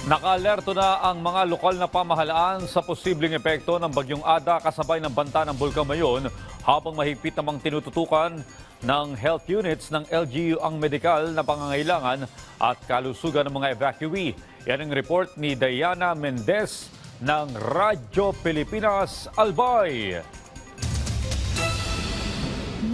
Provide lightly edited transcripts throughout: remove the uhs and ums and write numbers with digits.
Nakaalerto na ang mga lokal na pamahalaan sa posibleng epekto ng Bagyong Ada kasabay ng banta ng Bulkang Mayon habang mahigpit namang tinututukan ng health units ng LGU ang medikal na pangangailangan at kalusugan ng mga evacuee. Yan ang report ni Diana Mendez ng Radyo Pilipinas Albay.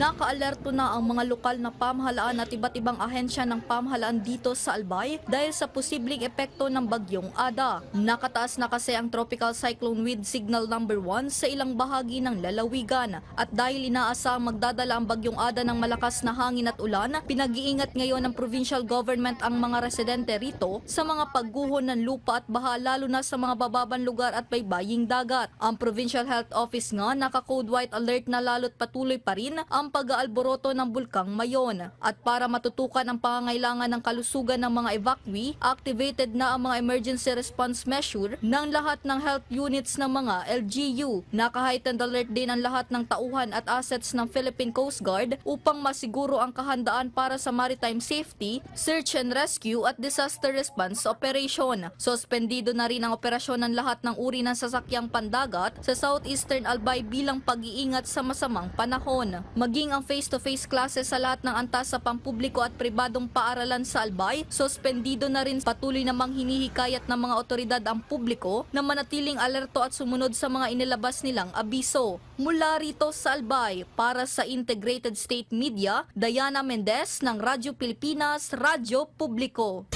Nakaalerto na ang mga lokal na pamahalaan at iba't ibang ahensya ng pamahalaan dito sa Albay dahil sa posibleng epekto ng Bagyong Ada. Nakataas na kasi ang Tropical Cyclone Wind Signal number 1 sa ilang bahagi ng lalawigan. At dahil inaasahang magdadala ang Bagyong Ada ng malakas na hangin at ulan, pinag-iingat ngayon ng provincial government ang mga residente rito sa mga pagguho ng lupa at baha lalo na sa mga bababang lugar at baybaying dagat. Ang Provincial Health Office nga naka-code white alert na lalo't patuloy pa rin ang pag-aalboroto ng Bulkang Mayon. At para matutukan ang pangangailangan ng kalusugan ng mga evacuee, activated na ang mga emergency response measure ng lahat ng health units ng mga LGU. Naka-heightened alert din ang lahat ng tauhan at assets ng Philippine Coast Guard upang masiguro ang kahandaan para sa maritime safety, search and rescue at disaster response operation. Suspendido na rin ang operasyon ng lahat ng uri ng sasakyang pandagat sa Southeastern Albay bilang pag-iingat sa masamang panahon. Maging ang face-to-face classes sa lahat ng antas sa pampubliko at pribadong paaralan sa Albay, suspendido na rin. Patuloy namang hinihikayat ng mga otoridad ang publiko na manatiling alerto at sumunod sa mga inilabas nilang abiso. Mula rito sa Albay, para sa Integrated State Media, Diana Mendez ng Radyo Pilipinas, Radyo Publiko.